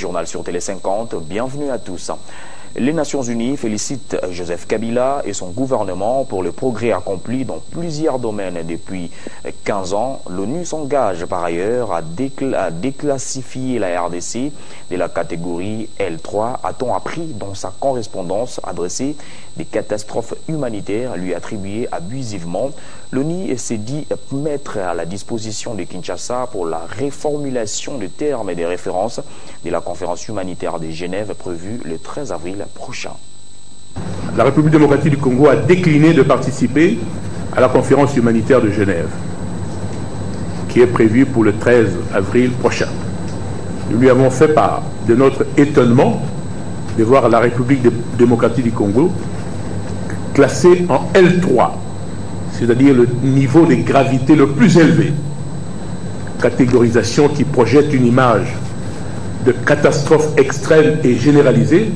journal sur Télé 50. Bienvenue à tous. Les Nations Unies félicitent Joseph Kabila et son gouvernement pour le progrès accompli dans plusieurs domaines depuis 15 ans. L'ONU s'engage par ailleurs à déclassifier la RDC de la catégorie L3, a-t-on appris dans sa correspondance adressée des catastrophes humanitaires lui attribuées abusivement. L'ONU s'est dit mettre à la disposition de Kinshasa pour la réformulation des termes et des références de la conférence humanitaire de Genève prévue le 13 avril prochain. La République démocratique du Congo a décliné de participer à la conférence humanitaire de Genève, qui est prévue pour le 13 avril prochain. Nous lui avons fait part de notre étonnement de voir la République démocratique du Congo classée en L3, c'est-à-dire le niveau de gravité le plus élevé. Catégorisation qui projette une image de catastrophe extrême et généralisée,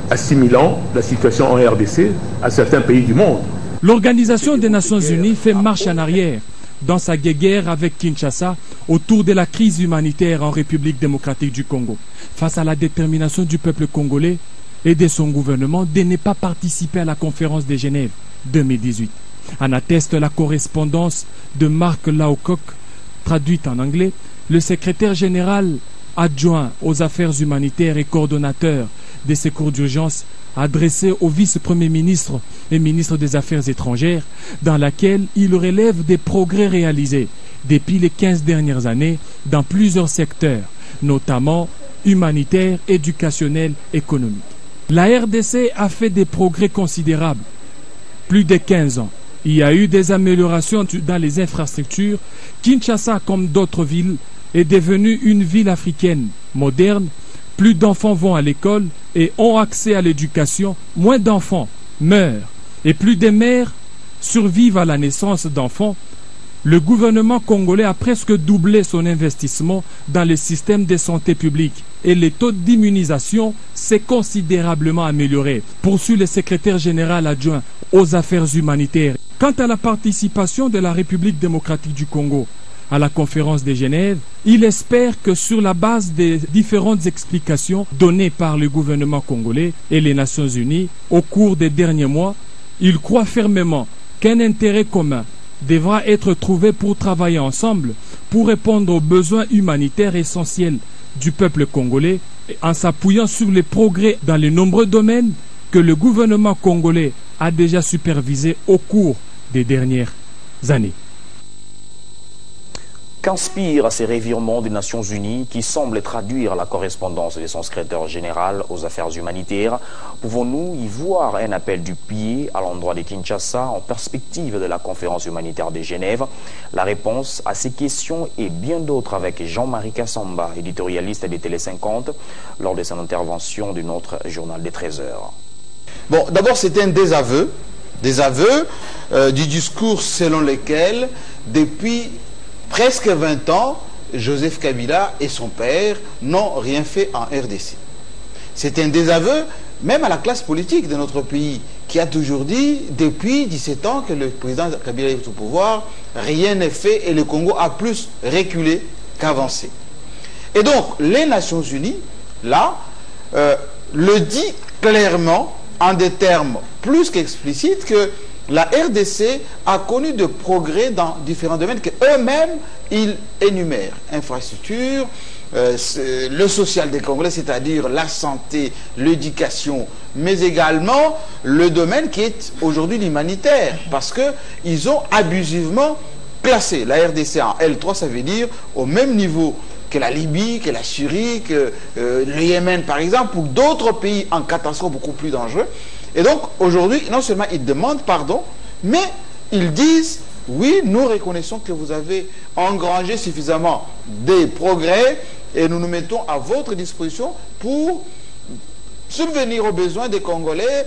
assimilant la situation en RDC à certains pays du monde. L'Organisation des Nations Unies fait marche en arrière dans sa guerre avec Kinshasa autour de la crise humanitaire en République démocratique du Congo, face à la détermination du peuple congolais et de son gouvernement de ne pas participer à la conférence de Genève 2018. En atteste la correspondance de Marc Lowcock, traduite en anglais. Le secrétaire général adjoint aux affaires humanitaires et coordonnateur des secours d'urgence adressé au vice-premier ministre et ministre des Affaires étrangères, dans laquelle il relève des progrès réalisés depuis les 15 dernières années dans plusieurs secteurs, notamment humanitaires, éducationnels, économiques. La RDC a fait des progrès considérables. Plus de 15 ans. Il y a eu des améliorations dans les infrastructures. Kinshasa, comme d'autres villes, est devenue une ville africaine moderne. Plus d'enfants vont à l'école et ont accès à l'éducation. Moins d'enfants meurent et plus de mères survivent à la naissance d'enfants. Le gouvernement congolais a presque doublé son investissement dans le système de santé publique et le taux d'immunisation s'est considérablement amélioré, poursuit le secrétaire général adjoint aux affaires humanitaires. Quant à la participation de la République démocratique du Congo à la conférence de Genève, il espère que sur la base des différentes explications données par le gouvernement congolais et les Nations Unies au cours des derniers mois, il croit fermement qu'un intérêt commun devra être trouvé pour travailler ensemble pour répondre aux besoins humanitaires essentiels du peuple congolais en s'appuyant sur les progrès dans les nombreux domaines que le gouvernement congolais a déjà supervisés au cours des dernières années. Qu'inspire ces revirements des Nations Unies qui semblent traduire la correspondance de son secrétaire général aux affaires humanitaires? Pouvons-nous y voir un appel du pied à l'endroit de Kinshasa en perspective de la conférence humanitaire de Genève? La réponse à ces questions et bien d'autres avec Jean-Marie Kassamba, éditorialiste de Télé 50, lors de son intervention de notre journal des 13 heures. Bon, d'abord c'était un désaveu du discours selon lequel depuis presque 20 ans, Joseph Kabila et son père n'ont rien fait en RDC. C'est un désaveu même à la classe politique de notre pays qui a toujours dit, depuis 17 ans que le président Kabila est au pouvoir, rien n'est fait et le Congo a plus reculé qu'avancé. Et donc, les Nations Unies, là, le dit clairement, en des termes plus qu'explicites, que la RDC a connu de progrès dans différents domaines qu'eux-mêmes, ils énumèrent. Infrastructure, le social des Congolais, c'est-à-dire la santé, l'éducation, mais également le domaine qui est aujourd'hui l'humanitaire, parce qu'ils ont abusivement classé la RDC en L3, ça veut dire au même niveau que la Libye, que la Syrie, que le Yémen par exemple, ou d'autres pays en catastrophe beaucoup plus dangereux. Et donc, aujourd'hui, non seulement ils demandent pardon, mais ils disent, oui, nous reconnaissons que vous avez engrangé suffisamment des progrès et nous nous mettons à votre disposition pour subvenir aux besoins des Congolais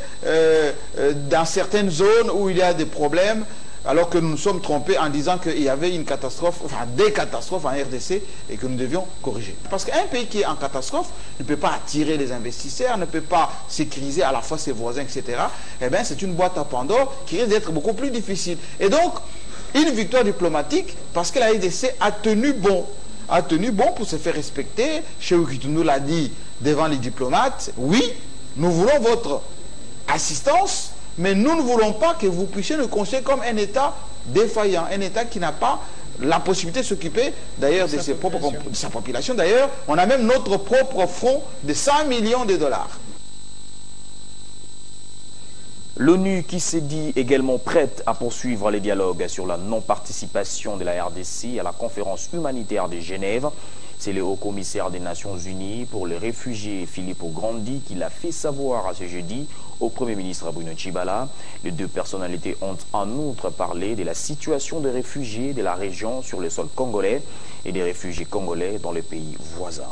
dans certaines zones où il y a des problèmes, alors que nous nous sommes trompés en disant qu'il y avait une catastrophe, enfin des catastrophes en RDC et que nous devions corriger. Parce qu'un pays qui est en catastrophe ne peut pas attirer les investisseurs, ne peut pas sécuriser à la fois ses voisins, etc. Eh bien, c'est une boîte à Pandore qui risque d'être beaucoup plus difficile. Et donc, une victoire diplomatique parce que la RDC a tenu bon. a tenu bon pour se faire respecter. Cheikh Kitundou l'a dit devant les diplomates, oui, nous voulons votre assistance, mais nous ne voulons pas que vous puissiez nous considérer comme un État défaillant, un État qui n'a pas la possibilité de s'occuper d'ailleurs de sa population. D'ailleurs, on a même notre propre fonds de 100 millions de dollars. L'ONU qui s'est dit également prête à poursuivre les dialogues sur la non-participation de la RDC à la conférence humanitaire de Genève. C'est le haut-commissaire des Nations Unies pour les réfugiés, Filippo Grandi, qui l'a fait savoir à ce jeudi au Premier ministre Bruno Tshibala. Les deux personnalités ont en outre parlé de la situation des réfugiés de la région sur le sol congolais et des réfugiés congolais dans les pays voisins.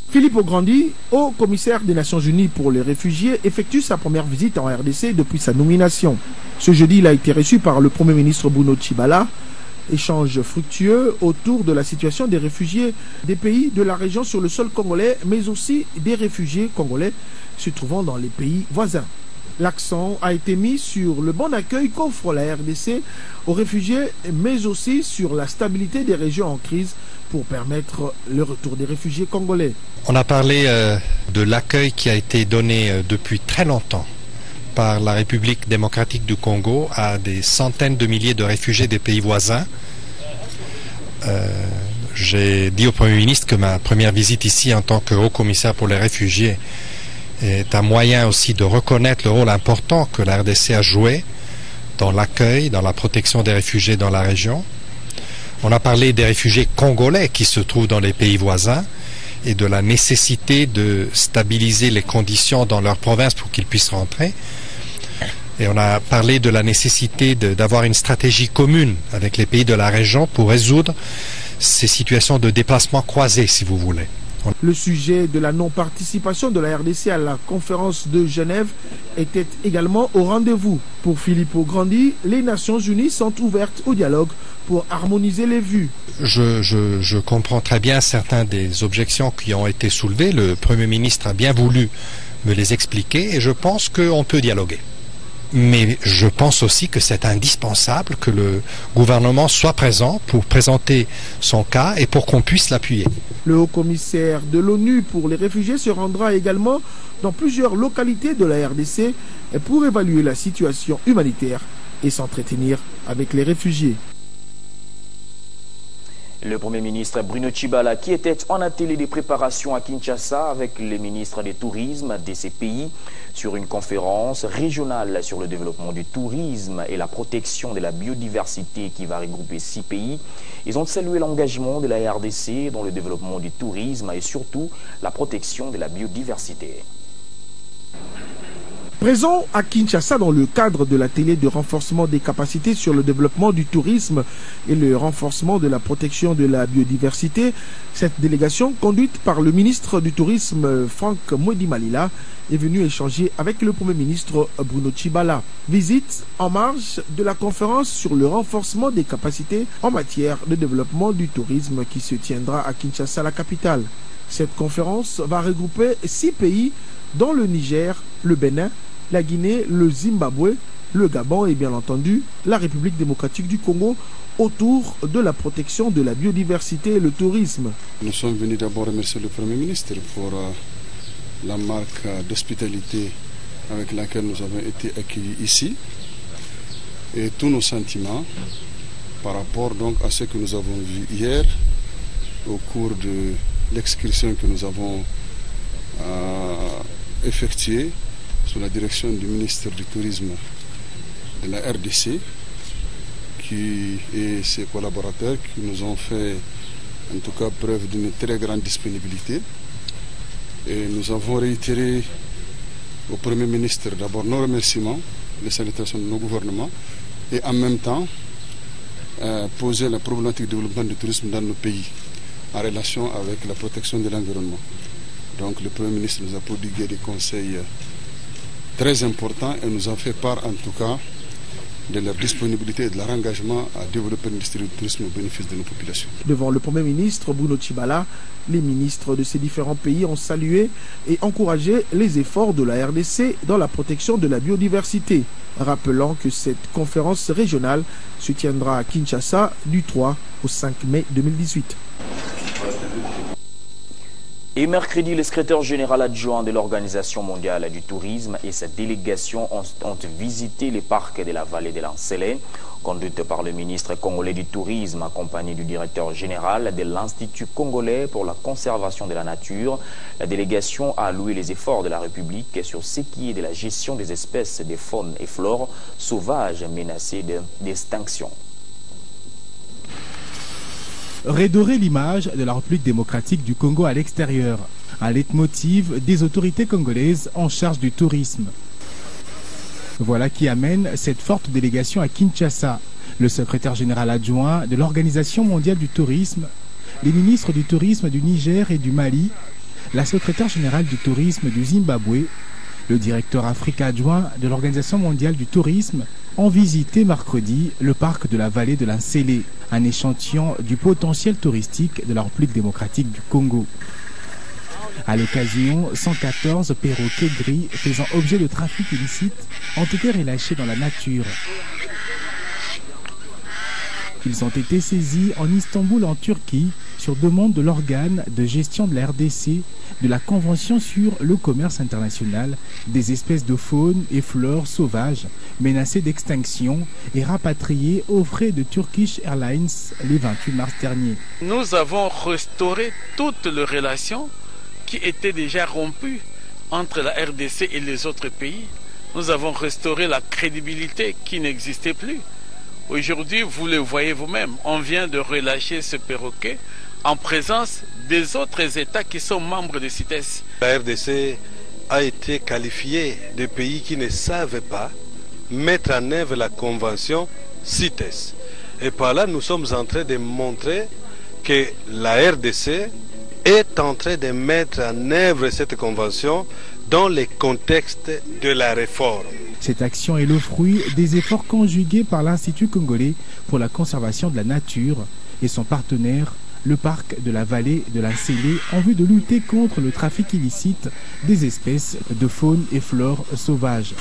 Filippo Grandi, haut-commissaire des Nations Unies pour les réfugiés, effectue sa première visite en RDC depuis sa nomination. Ce jeudi, il a été reçu par le Premier ministre Bruno Tshibala. Échange fructueux autour de la situation des réfugiés des pays de la région sur le sol congolais, mais aussi des réfugiés congolais se trouvant dans les pays voisins. L'accent a été mis sur le bon accueil qu'offre la RDC aux réfugiés, mais aussi sur la stabilité des régions en crise pour permettre le retour des réfugiés congolais. On a parlé de l'accueil qui a été donné depuis très longtemps par la République démocratique du Congo à des centaines de milliers de réfugiés des pays voisins. J'ai dit au Premier ministre que ma première visite ici en tant que haut-commissaire pour les réfugiés est un moyen aussi de reconnaître le rôle important que la RDC a joué dans l'accueil, dans la protection des réfugiés dans la région. On a parlé des réfugiés congolais qui se trouvent dans les pays voisins et de la nécessité de stabiliser les conditions dans leur province pour qu'ils puissent rentrer. Et on a parlé de la nécessité d'avoir une stratégie commune avec les pays de la région pour résoudre ces situations de déplacement croisés, si vous voulez. Le sujet de la non-participation de la RDC à la conférence de Genève était également au rendez-vous. Pour Filippo Grandi, les Nations Unies sont ouvertes au dialogue pour harmoniser les vues. Je comprends très bien certaines des objections qui ont été soulevées. Le Premier ministre a bien voulu me les expliquer et je pense qu'on peut dialoguer. Mais je pense aussi que c'est indispensable que le gouvernement soit présent pour présenter son cas et pour qu'on puisse l'appuyer. Le haut-commissaire de l'ONU pour les réfugiés se rendra également dans plusieurs localités de la RDC pour évaluer la situation humanitaire et s'entretenir avec les réfugiés. Le Premier ministre Bruno Tshibala, qui était en atelier de préparation à Kinshasa avec les ministres du tourisme de ces pays sur une conférence régionale sur le développement du tourisme et la protection de la biodiversité qui va regrouper 6 pays. Ils ont salué l'engagement de la RDC dans le développement du tourisme et surtout la protection de la biodiversité. Présent à Kinshasa dans le cadre de l'atelier de renforcement des capacités sur le développement du tourisme et le renforcement de la protection de la biodiversité, cette délégation, conduite par le ministre du Tourisme Franck Mwedi Malila, est venue échanger avec le Premier ministre Bruno Tshibala. Visite en marge de la conférence sur le renforcement des capacités en matière de développement du tourisme qui se tiendra à Kinshasa, la capitale. Cette conférence va regrouper 6 pays dont le Niger, le Bénin, la Guinée, le Zimbabwe, le Gabon et bien entendu la République démocratique du Congo autour de la protection de la biodiversité et le tourisme. Nous sommes venus d'abord remercier le Premier ministre pour la marque d'hospitalité avec laquelle nous avons été accueillis ici et tous nos sentiments par rapport donc à ce que nous avons vu hier au cours de l'excursion que nous avons effectuée sous la direction du ministre du Tourisme de la RDC et ses collaborateurs qui nous ont fait en tout cas preuve d'une très grande disponibilité. Et nous avons réitéré au Premier ministre d'abord nos remerciements, les salutations de nos gouvernements et en même temps poser la problématique du développement du tourisme dans nos pays en relation avec la protection de l'environnement. Donc le Premier ministre nous a prodigué des conseils très importants et nous a fait part en tout cas de leur disponibilité et de leur engagement à développer l'industrie du tourisme au bénéfice de nos populations. Devant le Premier ministre Bruno Tshibala, les ministres de ces différents pays ont salué et encouragé les efforts de la RDC dans la protection de la biodiversité, rappelant que cette conférence régionale se tiendra à Kinshasa du 3 au 5 mai 2018. Et mercredi, le secrétaire général adjoint de l'Organisation mondiale du tourisme et sa délégation ont visité les parcs de la vallée de l'Ansélé, conduite par le ministre congolais du tourisme, accompagné du directeur général de l'Institut congolais pour la conservation de la nature. La délégation a loué les efforts de la République sur ce qui est de la gestion des espèces de faune et flore sauvages menacées d'extinction. Redorer l'image de la République démocratique du Congo à l'extérieur, un leitmotiv des autorités congolaises en charge du tourisme. Voilà qui amène cette forte délégation à Kinshasa. Le secrétaire général adjoint de l'Organisation mondiale du tourisme, les ministres du tourisme du Niger et du Mali, la secrétaire générale du tourisme du Zimbabwe, le directeur Afrique adjoint de l'Organisation mondiale du tourisme ont visité mercredi le parc de la vallée de l'Ansélé, un échantillon du potentiel touristique de la République démocratique du Congo. À l'occasion, 114 perroquets gris faisant objet de trafic illicite ont été relâchés dans la nature. Ils ont été saisis en Istanbul, en Turquie, sur demande de l'organe de gestion de la RDC de la Convention sur le commerce international des espèces de faune et flore sauvages menacées d'extinction et rapatriées aux frais de Turkish Airlines le 28 mars dernier. Nous avons restauré toutes les relations qui étaient déjà rompues entre la RDC et les autres pays. Nous avons restauré la crédibilité qui n'existait plus. Aujourd'hui, vous le voyez vous-même, on vient de relâcher ce perroquet en présence des autres États qui sont membres de CITES. La RDC a été qualifiée de pays qui ne savaient pas mettre en œuvre la convention CITES. Et par là, nous sommes en train de montrer que la RDC est en train de mettre en œuvre cette convention dans le contexte de la réforme. Cette action est le fruit des efforts conjugués par l'Institut congolais pour la conservation de la nature et son partenaire, le parc de la vallée de l'Ansélé, en vue de lutter contre le trafic illicite des espèces de faune et flore sauvages.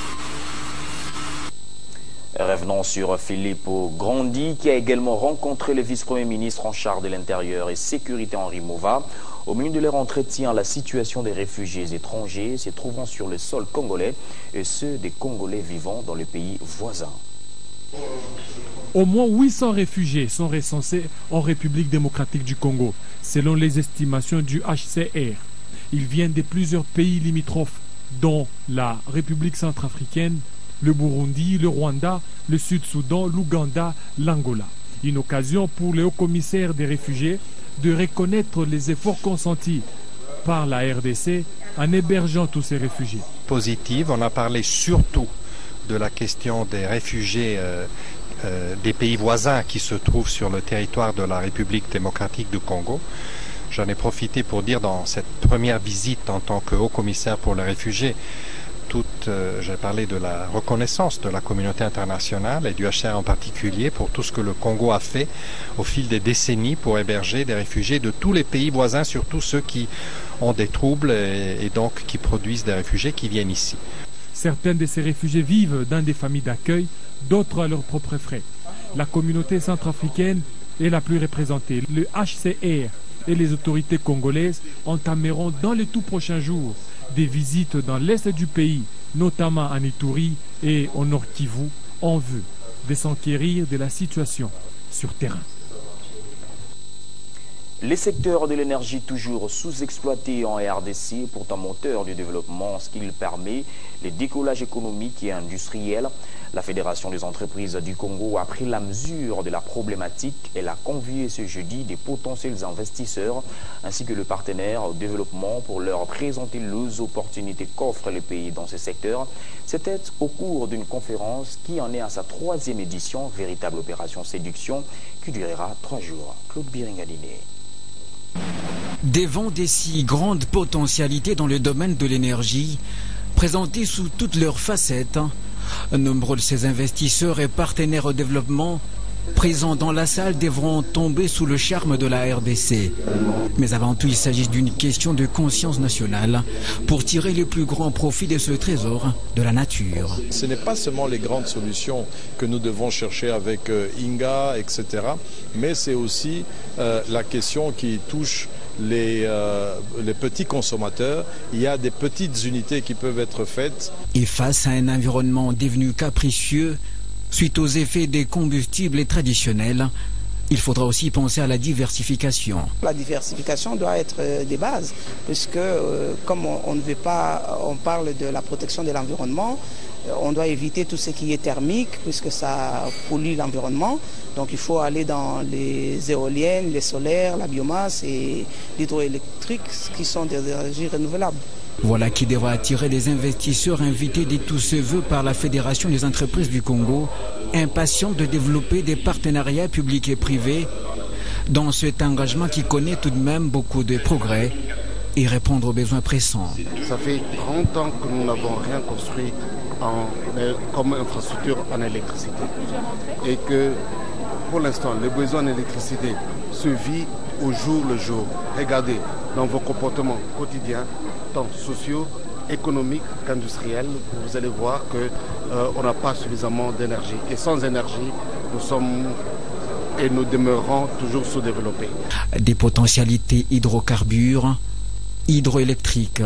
Revenons sur Philippe Grandi, qui a également rencontré le vice-premier ministre en charge de l'Intérieur et Sécurité Henri Mova. Au milieu de leur entretien, la situation des réfugiés étrangers se trouvant sur le sol congolais et ceux des Congolais vivant dans les pays voisins. Au moins 800 réfugiés sont recensés en République démocratique du Congo, selon les estimations du HCR. Ils viennent de plusieurs pays limitrophes, dont la République centrafricaine, le Burundi, le Rwanda, le Sud-Soudan, l'Ouganda, l'Angola. Une occasion pour le haut-commissaire des réfugiés de reconnaître les efforts consentis par la RDC en hébergeant tous ces réfugiés. Positive, on a parlé surtout de la question des réfugiés des pays voisins qui se trouvent sur le territoire de la République démocratique du Congo. J'en ai profité pour dire dans cette première visite en tant que haut-commissaire pour les réfugiés, j'ai parlé de la reconnaissance de la communauté internationale et du HCR en particulier pour tout ce que le Congo a fait au fil des décennies pour héberger des réfugiés de tous les pays voisins, surtout ceux qui ont des troubles et donc qui produisent des réfugiés qui viennent ici. Certains de ces réfugiés vivent dans des familles d'accueil, d'autres à leurs propres frais. La communauté centrafricaine est la plus représentée. Le HCR et les autorités congolaises entameront dans les tout prochains jours des visites dans l'est du pays, notamment en Ituri et au Nord Kivu, en vue de s'enquérir de la situation sur terrain. Les secteurs de l'énergie toujours sous-exploités en RDC, pourtant moteur du développement, ce qui permet le décollage économique et industriel. La Fédération des entreprises du Congo a pris la mesure de la problématique. Elle a convié ce jeudi des potentiels investisseurs ainsi que le partenaire au développement pour leur présenter les opportunités qu'offre le pays dans ce secteur. C'était au cours d'une conférence qui en est à sa 3e édition, véritable opération séduction qui durera 3 jours. Claude Biringadine. Devant des si grandes potentialités dans le domaine de l'énergie, présentées sous toutes leurs facettes, Nombreux de ces investisseurs et partenaires au développement présents dans la salle devront tomber sous le charme de la RDC. Mais avant tout, il s'agit d'une question de conscience nationale pour tirer le plus grand profit de ce trésor de la nature. Ce n'est pas seulement les grandes solutions que nous devons chercher avec Inga, etc. Mais c'est aussi la question qui touche les petits consommateurs. Il y a des petites unités qui peuvent être faites. Et face à un environnement devenu capricieux, suite aux effets des combustibles traditionnels, il faudra aussi penser à la diversification. La diversification doit être des bases, puisque comme on ne veut pas, on parle de la protection de l'environnement, on doit éviter tout ce qui est thermique, puisque ça pollue l'environnement. Donc il faut aller dans les éoliennes, les solaires, la biomasse et l'hydroélectrique, qui sont des énergies renouvelables. Voilà qui devra attirer les investisseurs invités de tous ses voeux par la Fédération des entreprises du Congo, impatients de développer des partenariats publics et privés dans cet engagement qui connaît tout de même beaucoup de progrès et répondre aux besoins pressants. Ça fait 30 ans que nous n'avons rien construit comme infrastructure en électricité et que pour l'instant les besoins en électricité se vivent au jour le jour. Regardez dans vos comportements quotidiens, tant sociaux, économiques qu'industriels, vous allez voir qu'on n'a pas suffisamment d'énergie. Et sans énergie, nous demeurons toujours sous-développés. Des potentialités hydrocarbures, hydroélectriques,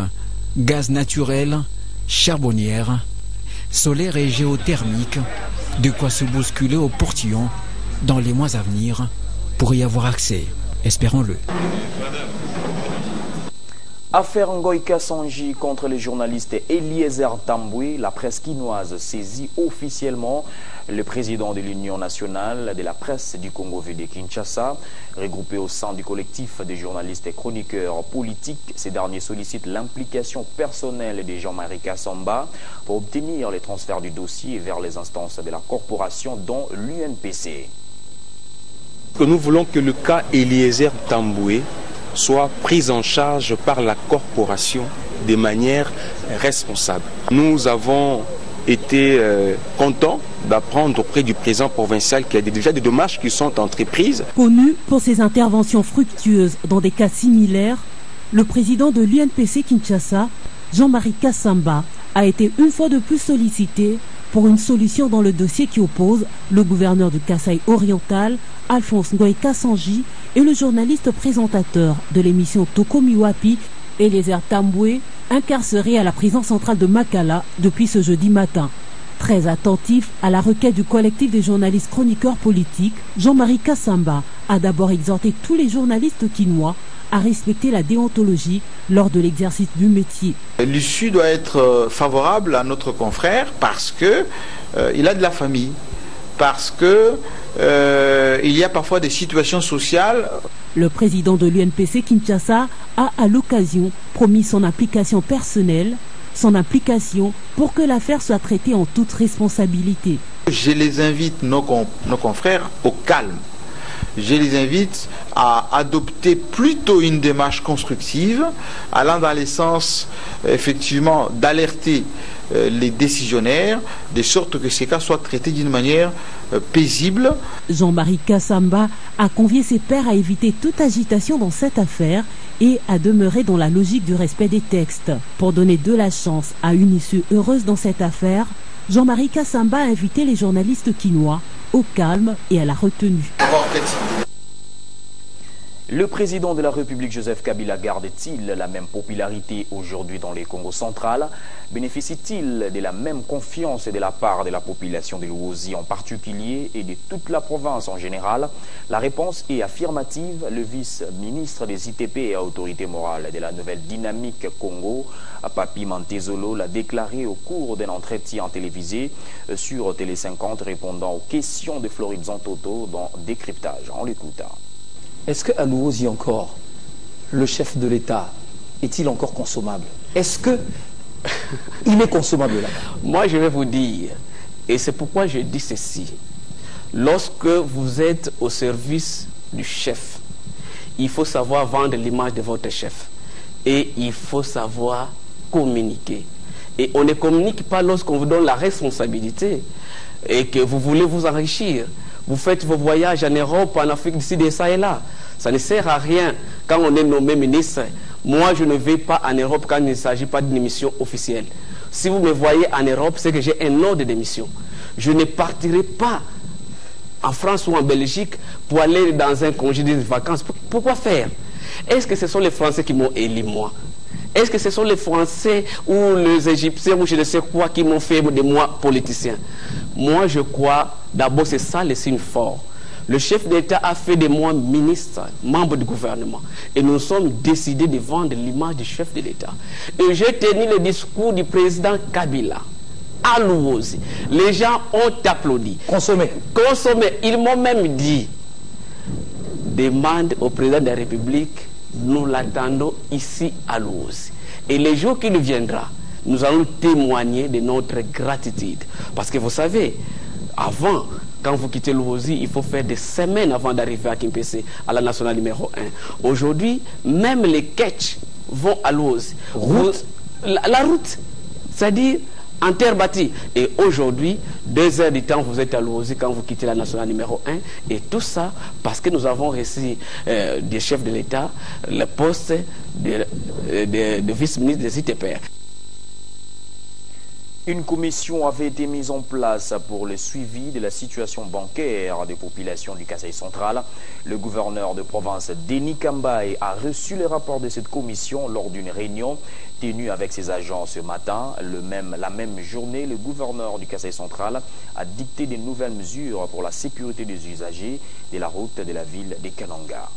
gaz naturel, charbonnière, solaire et géothermique, de quoi se bousculer au portillon dans les mois à venir pour y avoir accès. Espérons-le. Affaire Ngoï Kassanji contre le journaliste Eliezer Tambwe, la presse quinoise saisit officiellement le président de l'Union nationale de la presse du Congo VD Kinshasa, regroupé au sein du collectif des journalistes et chroniqueurs politiques. Ces derniers sollicitent l'implication personnelle de Jean-Marie Kassamba pour obtenir les transferts du dossier vers les instances de la corporation, dont l'UNPC. Nous voulons que le cas Eliezer Tambwe soit pris en charge par la corporation de manière responsable. Nous avons été contents d'apprendre auprès du président provincial qu'il y a déjà des démarches qui sont entreprises. Connu pour ses interventions fructueuses dans des cas similaires, le président de l'UNPC Kinshasa, Jean-Marie Kassamba, a été une fois de plus sollicité pour une solution dans le dossier qui oppose le gouverneur du Kasaï oriental, Alphonse Ngoï Kassanji, et le journaliste présentateur de l'émission Toko Miwapi, Eliezer Tambwe, incarcéré à la prison centrale de Makala depuis ce jeudi matin. Très attentif à la requête du collectif des journalistes chroniqueurs politiques, Jean-Marie Kassamba a d'abord exhorté tous les journalistes quinois à respecter la déontologie lors de l'exercice du métier. L'issue doit être favorable à notre confrère parce que il a de la famille, parce que il y a parfois des situations sociales. Le président de l'UNPC Kinshasa a à l'occasion promis son implication personnelle, son implication pour que l'affaire soit traitée en toute responsabilité. Je les invite, nos confrères, au calme. Je les invite à adopter plutôt une démarche constructive, allant dans le sens, effectivement, d'alerter les décisionnaires, de sorte que ces cas soient traités d'une manière paisible. Jean-Marie Kassamba a convié ses pairs à éviter toute agitation dans cette affaire et à demeurer dans la logique du respect des textes. Pour donner de la chance à une issue heureuse dans cette affaire, Jean-Marie Kassamba a invité les journalistes quinois au calme et à la retenue. Le président de la République, Joseph Kabila, garde-t-il la même popularité aujourd'hui dans les Congo central? Bénéficie-t-il de la même confiance de la part de la population de l'Ouozi en particulier et de toute la province en général? La réponse est affirmative. Le vice-ministre des ITP et autorité morale de la nouvelle dynamique Congo, Papi Mantezolo, l'a déclaré au cours d'un entretien télévisé sur Télé 50 répondant aux questions de Floride Zantoto dans Décryptage. On l'écoute. Est-ce qu'à Louozi encore, le chef de l'État est-il encore consommable? Est-ce qu'il est consommable là-bas? Moi, je vais vous dire, et c'est pourquoi je dis ceci. Lorsque vous êtes au service du chef, il faut savoir vendre l'image de votre chef. Et il faut savoir communiquer. Et on ne communique pas lorsqu'on vous donne la responsabilité et que vous voulez vous enrichir. Vous faites vos voyages en Europe, en Afrique, d'ici, de ça et là. Ça ne sert à rien quand on est nommé ministre. Moi, je ne vais pas en Europe quand il ne s'agit pas d'une mission officielle. Si vous me voyez en Europe, c'est que j'ai un ordre de mission. Je ne partirai pas en France ou en Belgique pour aller dans un congé de vacances. Pourquoi faire? Est-ce que ce sont les Français qui m'ont élu, moi? Est-ce que ce sont les Français ou les Égyptiens ou je ne sais quoi qui m'ont fait de moi politicien? Moi, je crois, d'abord, c'est ça le signe fort. Le chef d'État a fait de moi ministre, membre du gouvernement. Et nous sommes décidés de vendre l'image du chef de l'État. Et j'ai tenu le discours du président Kabila à Luozi. Les gens ont applaudi. Consommé. Ils m'ont même dit, demande au président de la République, nous l'attendons ici à Luozi. Et les jours qu'il viendra, nous allons témoigner de notre gratitude. Parce que vous savez, avant, quand vous quittez Luozi, il faut faire des semaines avant d'arriver à Kimpese, à la nationale numéro 1. Aujourd'hui, même les ketchs vont à Luozi. La route, c'est-à-dire en terre bâtie. Et aujourd'hui, 2 heures du temps, vous êtes à Luozi quand vous quittez la nationale numéro 1. Et tout ça parce que nous avons reçu des chefs de l'État le poste de vice-ministre des ITPR. Une commission avait été mise en place pour le suivi de la situation bancaire des populations du Kasaï central. Le gouverneur de province, Denis Kambaye, a reçu le rapport de cette commission lors d'une réunion tenue avec ses agents ce matin. La même journée, le gouverneur du Kasaï central a dicté de nouvelles mesures pour la sécurité des usagers de la route de la ville de Kananga.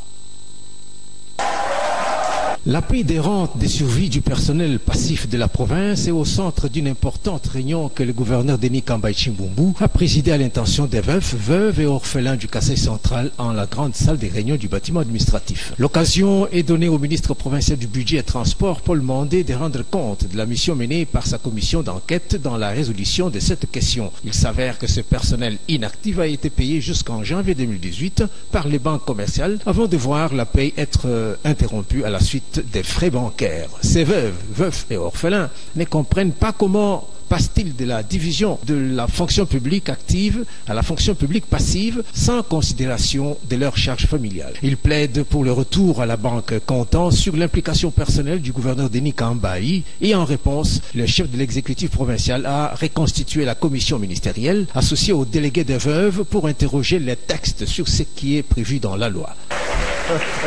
L'appui des rentes de survie du personnel passif de la province est au centre d'une importante réunion que le gouverneur Denis Kambaye Chimbumbu a présidé à l'intention des veufs, veuves et orphelins du Kasaï central en la grande salle des réunions du bâtiment administratif. L'occasion est donnée au ministre provincial du budget et transport, Paul Mandé, de rendre compte de la mission menée par sa commission d'enquête dans la résolution de cette question. Il s'avère que ce personnel inactif a été payé jusqu'en janvier 2018 par les banques commerciales avant de voir la paye être interrompue à la suite des frais bancaires. Ces veuves, veufs et orphelins ne comprennent pas comment passe-t-il de la division de la fonction publique active à la fonction publique passive sans considération de leurs charges familiales. Ils plaident pour le retour à la banque comptant sur l'implication personnelle du gouverneur Denis Kambaye et en réponse, le chef de l'exécutif provincial a reconstitué la commission ministérielle associée aux délégués des veuves pour interroger les textes sur ce qui est prévu dans la loi.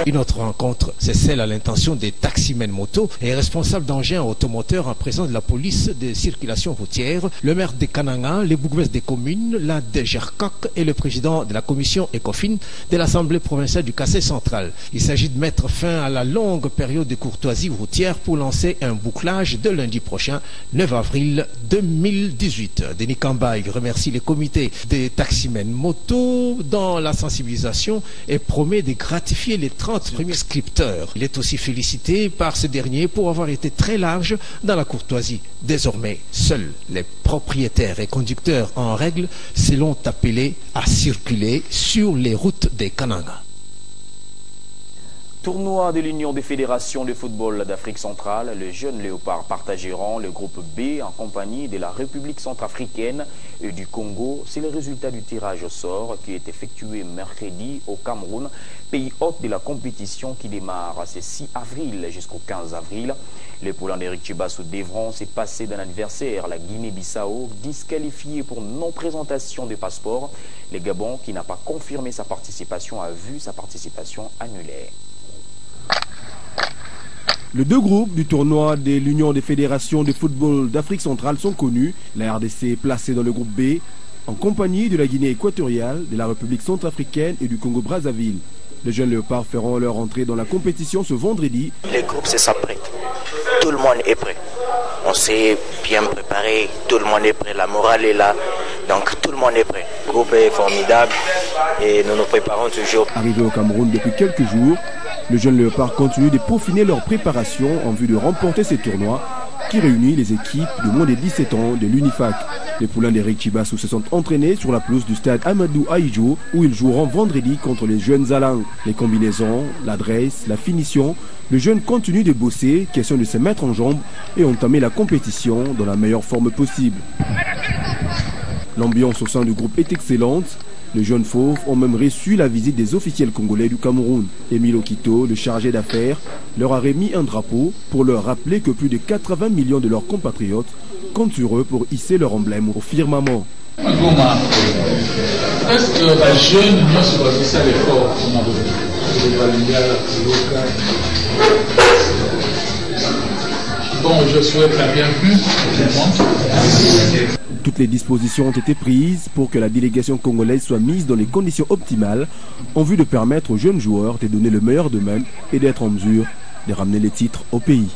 Une autre rencontre, c'est celle à l'intention des taximens moto et responsables d'engins automoteurs en présence de la police de circulation routière, le maire de Kananga, les bourgmestres des communes, la DGRCOC et le président de la commission ECOFIN de l'Assemblée provinciale du Kasaï central. Il s'agit de mettre fin à la longue période de courtoisie routière pour lancer un bouclage de lundi prochain, 9 avril 2018. Denis Kambaye remercie les comités des taximens moto dans la sensibilisation et promet de gratifier les 30 premiers scripteurs. Il est aussi félicité par ce dernier pour avoir été très large dans la courtoisie. Désormais, seuls les propriétaires et conducteurs en règle seront appelés à circuler sur les routes des Kananga. Tournoi de l'Union des fédérations de football d'Afrique centrale, les jeunes léopards partageront le groupe B en compagnie de la République centrafricaine et du Congo. C'est le résultat du tirage au sort qui est effectué mercredi au Cameroun, pays hôte de la compétition qui démarre ce 6 avril jusqu'au 15 avril. Les Poulains d'Éric Chibassou devront se passer d'un adversaire, la Guinée-Bissau, disqualifiée pour non-présentation des passeports. Le Gabon, qui n'a pas confirmé sa participation, a vu sa participation annulée. Les deux groupes du tournoi de l'Union des fédérations de football d'Afrique centrale sont connus. La RDC est placée dans le groupe B en compagnie de la Guinée équatoriale, de la République centrafricaine et du Congo-Brazzaville. Les jeunes léopards feront leur entrée dans la compétition ce vendredi. Les groupes se sentent prêts. Tout le monde est prêt. On s'est bien préparé, tout le monde est prêt, la morale est là, donc tout le monde est prêt. Le groupe est formidable et nous nous préparons toujours. Arrivés au Cameroun depuis quelques jours, les jeunes léopards continuent de peaufiner leur préparation en vue de remporter ces tournois qui réunit les équipes de moins de 17 ans de l'UNIFAC. Les poulains d'Eric Chibassou se sont entraînés sur la pelouse du stade Amadou Ahidjo où ils joueront vendredi contre les jeunes Alans. Les combinaisons, l'adresse, la finition, le jeune continue de bosser, question de se mettre en jambes et entamer la compétition dans la meilleure forme possible. L'ambiance au sein du groupe est excellente. Les jeunes fauves ont même reçu la visite des officiels congolais du Cameroun. Émile Okito, le chargé d'affaires, leur a remis un drapeau pour leur rappeler que plus de 80 millions de leurs compatriotes comptent sur eux pour hisser leur emblème au firmament. Est-ce que la jeune union se bâtisse à l'effort Bon, je souhaite la bienvenue. Toutes les dispositions ont été prises pour que la délégation congolaise soit mise dans les conditions optimales en vue de permettre aux jeunes joueurs de donner le meilleur d'eux-mêmes et d'être en mesure de ramener les titres au pays.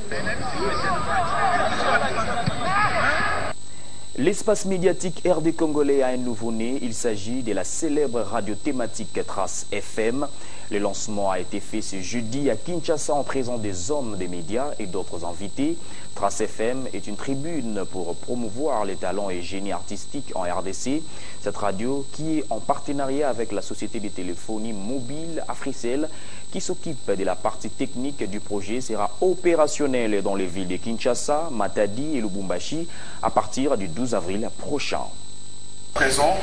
L'espace médiatique RD congolais a un nouveau-né. Il s'agit de la célèbre radio thématique Trace FM. Le lancement a été fait ce jeudi à Kinshasa en présence des hommes des médias et d'autres invités. Trace FM est une tribune pour promouvoir les talents et génies artistiques en RDC. Cette radio, qui est en partenariat avec la société de téléphonie mobile Africell, qui s'occupe de la partie technique du projet, sera opérationnelle dans les villes de Kinshasa, Matadi et Lubumbashi à partir du 12 avril prochain. Présent.